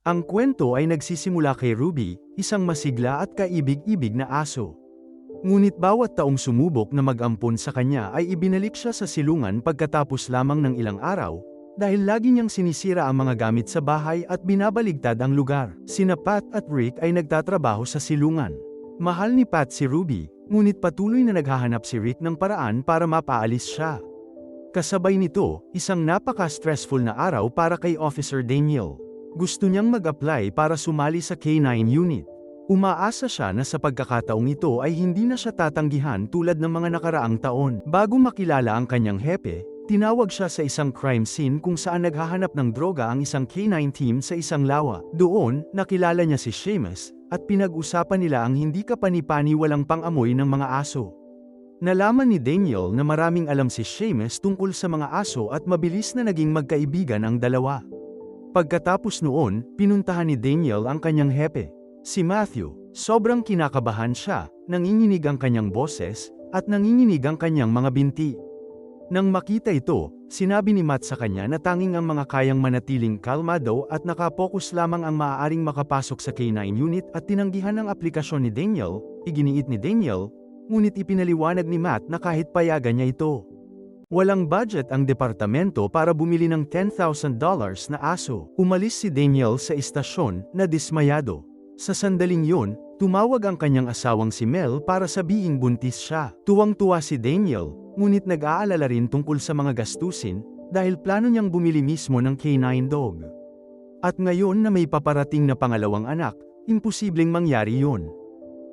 Ang kwento ay nagsisimula kay Ruby, isang masigla at kaibig-ibig na aso. Ngunit bawat taong sumubok na mag-ampon sa kanya ay ibinalik siya sa silungan pagkatapos lamang ng ilang araw, dahil lagi niyang sinisira ang mga gamit sa bahay at binabaligtad ang lugar. Sina Pat at Rick ay nagtatrabaho sa silungan. Mahal ni Pat si Ruby, ngunit patuloy na naghahanap si Rick ng paraan para mapaalis siya. Kasabay nito, isang napaka-stressful na araw para kay Officer Daniel. Gusto niyang mag-apply para sumali sa K9 unit. Umaasa siya na sa pagkakataong ito ay hindi na siya tatanggihan tulad ng mga nakaraang taon. Bago makilala ang kanyang hepe, tinawag siya sa isang crime scene kung saan naghahanap ng droga ang isang K9 team sa isang lawa. Doon, nakilala niya si Seamus, at pinag-usapan nila ang hindi kapani-paniwalang pang-amoy ng mga aso. Nalaman ni Daniel na maraming alam si Seamus tungkol sa mga aso at mabilis na naging magkaibigan ang dalawa. Pagkatapos noon, pinuntahan ni Daniel ang kanyang hepe, si Matthew. Sobrang kinakabahan siya, nanginginig ang kanyang boses, at nanginginig ang kanyang mga binti. Nang makita ito, sinabi ni Matt sa kanya na tanging ang mga kayang manatiling kalmado at nakapokus lamang ang maaaring makapasok sa K9 unit at tinanggihan ang aplikasyon ni Daniel. Iginiit ni Daniel, ngunit ipinaliwanag ni Matt na kahit payagan niya ito. Walang budget ang departamento para bumili ng $10,000 na aso. Umalis si Daniel sa istasyon, na dismayado. Sa sandaling yun, tumawag ang kanyang asawang si Mel para sabihing buntis siya. Tuwang-tuwa si Daniel, ngunit nag-aalala rin tungkol sa mga gastusin, dahil plano niyang bumili mismo ng K9 dog. At ngayon na may paparating na pangalawang anak, imposibleng mangyari yun.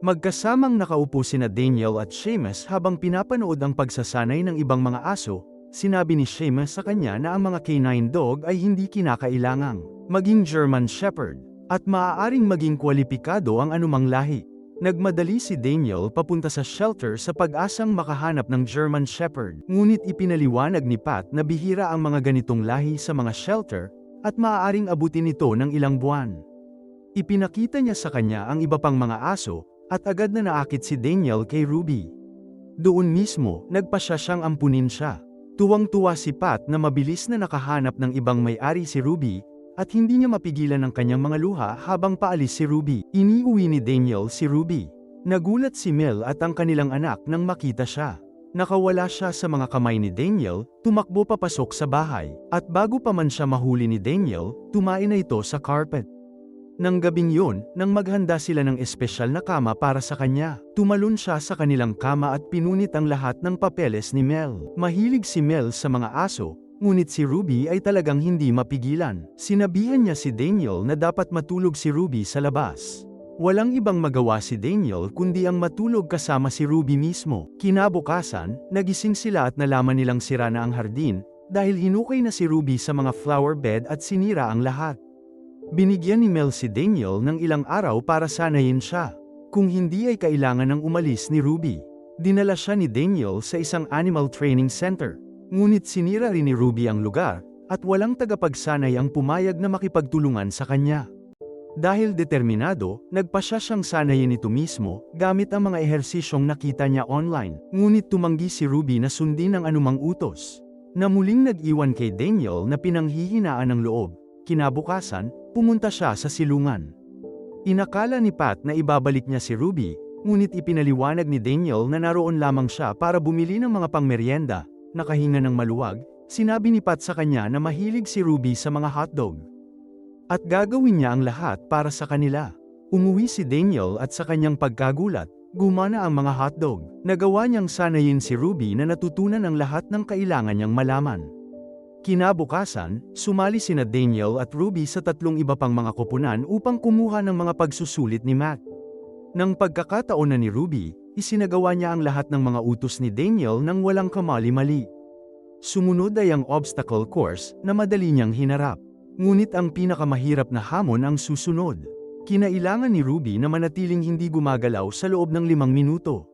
Magkasamang nakaupo sina Daniel at Seamus habang pinapanood ang pagsasanay ng ibang mga aso. Sinabi ni Seamus sa kanya na ang mga K9 dog ay hindi kinakailangang maging German Shepherd, at maaaring maging kwalipikado ang anumang lahi. Nagmadali si Daniel papunta sa shelter sa pag-asang makahanap ng German Shepherd. Ngunit ipinaliwanag ni Pat na bihira ang mga ganitong lahi sa mga shelter, at maaaring abutin ito ng ilang buwan. Ipinakita niya sa kanya ang iba pang mga aso, at agad na naakit si Daniel kay Ruby. Doon mismo, nagpasya siyang ampunin siya. Tuwang-tuwa si Pat na mabilis na nakahanap ng ibang may-ari si Ruby, at hindi niya mapigilan ang kanyang mga luha habang paalis si Ruby. Iniuwi ni Daniel si Ruby. Nagulat si Mel at ang kanilang anak nang makita siya. Nakawala siya sa mga kamay ni Daniel, tumakbo papasok sa bahay, at bago pa man siya mahuli ni Daniel, tumain na ito sa carpet. Nang gabing yun, nang maghanda sila ng espesyal na kama para sa kanya, tumalon siya sa kanilang kama at pinunit ang lahat ng papeles ni Mel. Mahilig si Mel sa mga aso, ngunit si Ruby ay talagang hindi mapigilan. Sinabihan niya si Daniel na dapat matulog si Ruby sa labas. Walang ibang magawa si Daniel kundi ang matulog kasama si Ruby mismo. Kinabukasan, nagising sila at nalaman nilang sira na ang hardin, dahil hinukay na si Ruby sa mga flower bed at sinira ang lahat. Binigyan ni Mel si Daniel ng ilang araw para sanayin siya. Kung hindi ay kailangan ng umalis ni Ruby. Dinala siya ni Daniel sa isang animal training center. Ngunit sinira rin ni Ruby ang lugar, at walang tagapagsanay ang pumayag na makipagtulungan sa kanya. Dahil determinado, nagpasya siyang sanayin ito mismo, gamit ang mga ehersisyong nakita niya online. Ngunit tumanggi si Ruby na sundin ang anumang utos. Na muling nag-iwan kay Daniel na pinanghihinaan ng loob. Kinabukasan, pumunta siya sa silungan. Inakala ni Pat na ibabalik niya si Ruby, ngunit ipinaliwanag ni Daniel na naroon lamang siya para bumili ng mga pangmeryenda. Nakahinga ng maluwag, sinabi ni Pat sa kanya na mahilig si Ruby sa mga hotdog. At gagawin niya ang lahat para sa kanila. Umuwi si Daniel at sa kanyang pagkagulat, gumana ang mga hotdog. Nagawa niyang sanayin si Ruby na natutunan ang lahat ng kailangan niyang malaman. Kinabukasan, sumali sina Daniel at Ruby sa 3 iba pang mga koponan upang kumuha ng mga pagsusulit ni Matt. Nang pagkakataon na ni Ruby, isinagawa niya ang lahat ng mga utos ni Daniel nang walang kamali-mali. Sumunod ay ang obstacle course na madali niyang hinarap. Ngunit ang pinakamahirap na hamon ang susunod. Kinailangan ni Ruby na manatiling hindi gumagalaw sa loob ng 5 minuto.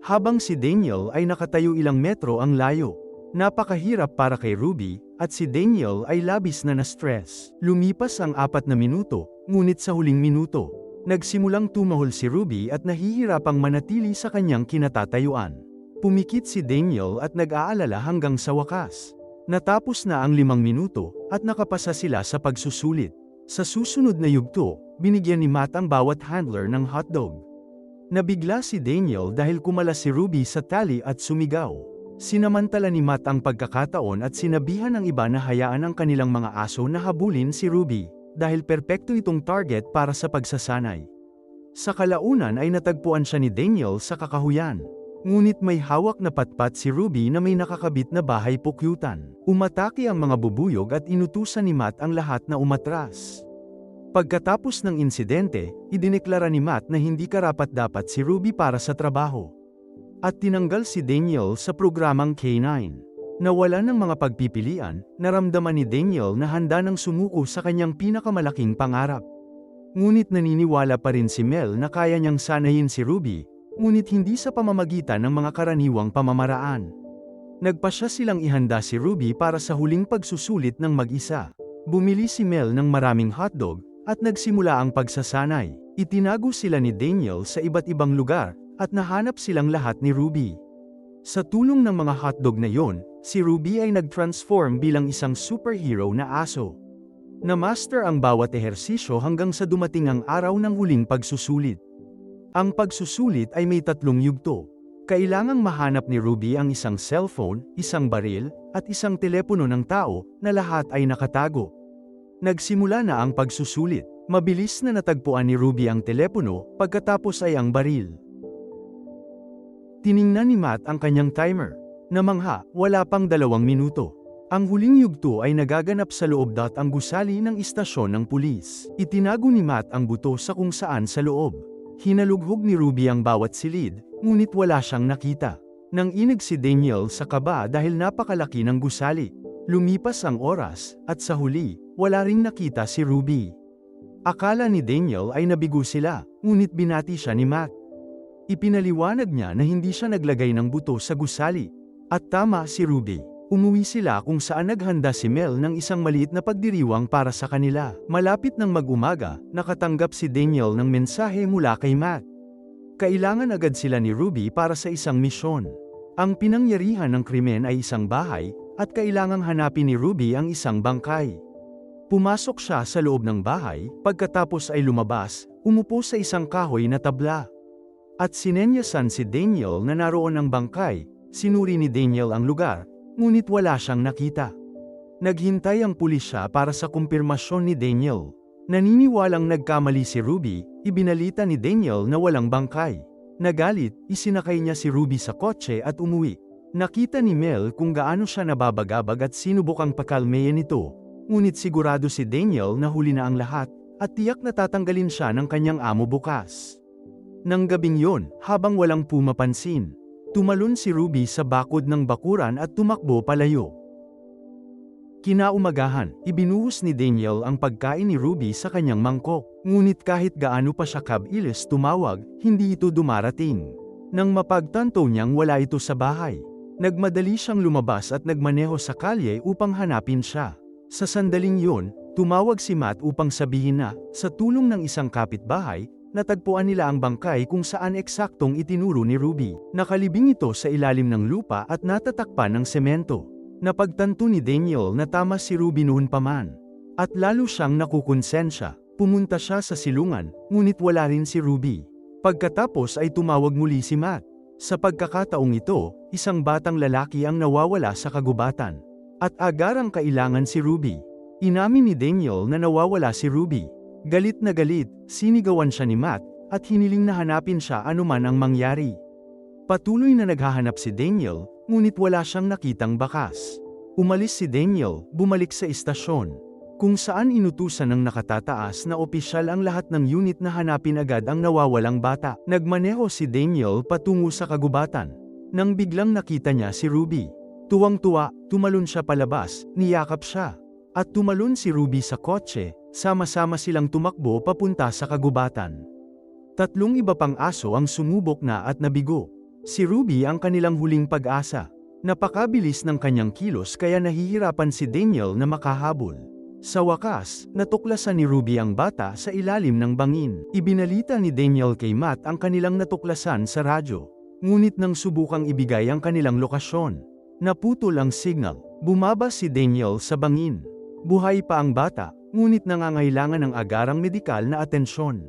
Habang si Daniel ay nakatayo ilang metro ang layo. Napakahirap para kay Ruby, at si Daniel ay labis na na-stress. Lumipas ang 4 na minuto, ngunit sa huling minuto, nagsimulang tumahol si Ruby at nahihirapang manatili sa kanyang kinatatayuan. Pumikit si Daniel at nag-aalala hanggang sa wakas. Natapos na ang 5 minuto, at nakapasa sila sa pagsusulit. Sa susunod na yugto, binigyan ni Matt ang bawat handler ng hotdog. Nabigla si Daniel dahil kumalas si Ruby sa tali at sumigaw. Sinamantala ni Matt ang pagkakataon at sinabihan ng iba na hayaan ang kanilang mga aso na habulin si Ruby, dahil perpekto itong target para sa pagsasanay. Sa kalaunan ay natagpuan siya ni Daniel sa kakahuyan. Ngunit may hawak na patpat si Ruby na may nakakabit na bahay pukyutan. Umatake ang mga bubuyog at inutusan ni Matt ang lahat na umatras. Pagkatapos ng insidente, idineklara ni Matt na hindi karapat-dapat si Ruby para sa trabaho. At tinanggal si Daniel sa programang K9. Nawala ng mga pagpipilian, naramdaman ni Daniel na handa nang sumuko sa kanyang pinakamalaking pangarap. Ngunit naniniwala pa rin si Mel na kaya niyang sanayin si Ruby, ngunit hindi sa pamamagitan ng mga karaniwang pamamaraan. Nagpasya silang ihanda si Ruby para sa huling pagsusulit ng mag-isa. Bumili si Mel ng maraming hotdog, at nagsimula ang pagsasanay. Itinago sila ni Daniel sa iba't ibang lugar, at nahanap silang lahat ni Ruby. Sa tulong ng mga hotdog na yon, si Ruby ay nag-transform bilang isang superhero na aso. Na-master ang bawat ehersisyo hanggang sa dumating ang araw ng huling pagsusulit. Ang pagsusulit ay may 3 yugto. Kailangang mahanap ni Ruby ang isang cellphone, isang baril, at isang telepono ng tao, na lahat ay nakatago. Nagsimula na ang pagsusulit. Mabilis na natagpuan ni Ruby ang telepono, pagkatapos ay ang baril. Tiningnan ni Matt ang kanyang timer. Namangha, wala pang 2 minuto. Ang huling yugto ay nagaganap sa loob ang gusali ng istasyon ng pulis. Itinago ni Matt ang buto sa kung saan sa loob. Hinalughog ni Ruby ang bawat silid, ngunit wala siyang nakita. Nang inig si Daniel sa kaba dahil napakalaki ng gusali. Lumipas ang oras, at sa huli, wala ring nakita si Ruby. Akala ni Daniel ay nabigo sila, ngunit binati siya ni Matt. Ipinaliwanag niya na hindi siya naglagay ng buto sa gusali. At tama si Ruby. Umuwi sila kung saan naghanda si Mel ng isang maliit na pagdiriwang para sa kanila. Malapit ng mag-umaga, nakatanggap si Daniel ng mensahe mula kay Matt. Kailangan agad sila ni Ruby para sa isang misyon. Ang pinangyarihan ng krimen ay isang bahay, at kailangang hanapin ni Ruby ang isang bangkay. Pumasok siya sa loob ng bahay, pagkatapos ay lumabas, umupo sa isang kahoy na tabla. At sinenyasan si Daniel na naroon ang bangkay. Sinuri ni Daniel ang lugar, ngunit wala siyang nakita. Naghintay ang pulisya para sa kumpirmasyon ni Daniel. Naniniwalang nagkamali si Ruby, ibinalita ni Daniel na walang bangkay. Nagalit, isinakay niya si Ruby sa kotse at umuwi. Nakita ni Mel kung gaano siya nababagabag at sinubukang pakalmeyan nito. Ngunit sigurado si Daniel na huli na ang lahat, at tiyak na tatanggalin siya ng kanyang amo bukas. Nang gabing yon, habang walang pumapansin, tumalon si Ruby sa bakod ng bakuran at tumakbo palayo. Kinaumagahan, ibinuhos ni Daniel ang pagkain ni Ruby sa kanyang mangkok. Ngunit kahit gaano pa siya kabilis tumawag, hindi ito dumarating. Nang mapagtanto niyang wala ito sa bahay, nagmadali siyang lumabas at nagmaneho sa kalye upang hanapin siya. Sa sandaling yun, tumawag si Matt upang sabihin na, sa tulong ng isang kapitbahay, natagpuan nila ang bangkay kung saan eksaktong itinuro ni Ruby. Nakalibing ito sa ilalim ng lupa at natatakpan ng semento. Napagtanto ni Daniel na tama si Ruby noon pa man. At lalo siyang nakukonsensya. Pumunta siya sa silungan, ngunit wala rin si Ruby. Pagkatapos ay tumawag muli si Matt. Sa pagkakataong ito, isang batang lalaki ang nawawala sa kagubatan. At agarang kailangan si Ruby. Inamin ni Daniel na nawawala si Ruby. Galit na galit, sinigawan siya ni Matt, at hiniling na hanapin siya anuman ang mangyari. Patuloy na naghahanap si Daniel, ngunit wala siyang nakitang bakas. Umalis si Daniel, bumalik sa istasyon, kung saan inutusan ng nakatataas na opisyal ang lahat ng unit na hanapin agad ang nawawalang bata. Nagmaneho si Daniel patungo sa kagubatan. Nang biglang nakita niya si Ruby. Tuwang-tuwa, tumalon siya palabas, niyakap siya. At tumalon si Ruby sa kotse, sama-sama silang tumakbo papunta sa kagubatan. 3 iba pang aso ang sumubok na at nabigo. Si Ruby ang kanilang huling pag-asa. Napakabilis ng kanyang kilos kaya nahihirapan si Daniel na makahabol. Sa wakas, natuklasan ni Ruby ang bata sa ilalim ng bangin. Ibinalita ni Daniel kay Matt ang kanilang natuklasan sa radyo. Ngunit nang subukang ibigay ang kanilang lokasyon, naputol ang signal. Bumaba si Daniel sa bangin. Buhay pa ang bata, ngunit nangangailangan ng agarang medikal na atensyon.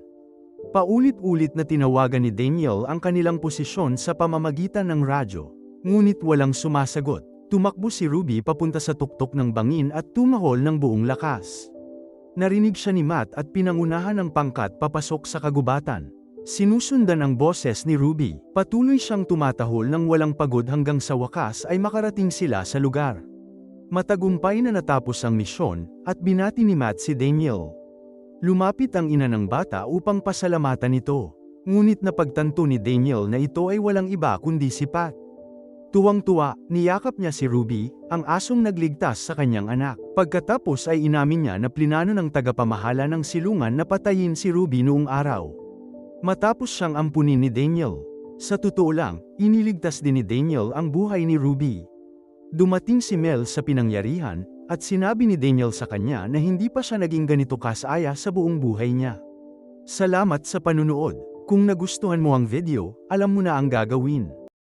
Paulit-ulit na tinawagan ni Daniel ang kanilang posisyon sa pamamagitan ng radyo, ngunit walang sumasagot. Tumakbo si Ruby papunta sa tuktok ng bangin at tumahol ng buong lakas. Narinig siya ni Matt at pinangunahan ng pangkat papasok sa kagubatan. Sinusundan ang boses ni Ruby. Patuloy siyang tumatahol ng walang pagod hanggang sa wakas ay makarating sila sa lugar. Matagumpay na natapos ang misyon, at binati ni Matt si Daniel. Lumapit ang ina ng bata upang pasalamatan ito. Ngunit napagtanto ni Daniel na ito ay walang iba kundi si Pat. Tuwang-tuwa, niyakap niya si Ruby, ang asong nagligtas sa kanyang anak. Pagkatapos ay inamin niya na plinano ng tagapamahala ng silungan na patayin si Ruby noong araw. Matapos siyang ampunin ni Daniel. Sa totoo lang, iniligtas din ni Daniel ang buhay ni Ruby. Dumating si Mel sa pinangyarihan, at sinabi ni Daniel sa kanya na hindi pa siya naging ganito kasaya sa buong buhay niya. Salamat sa panunood. Kung nagustuhan mo ang video, alam mo na ang gagawin.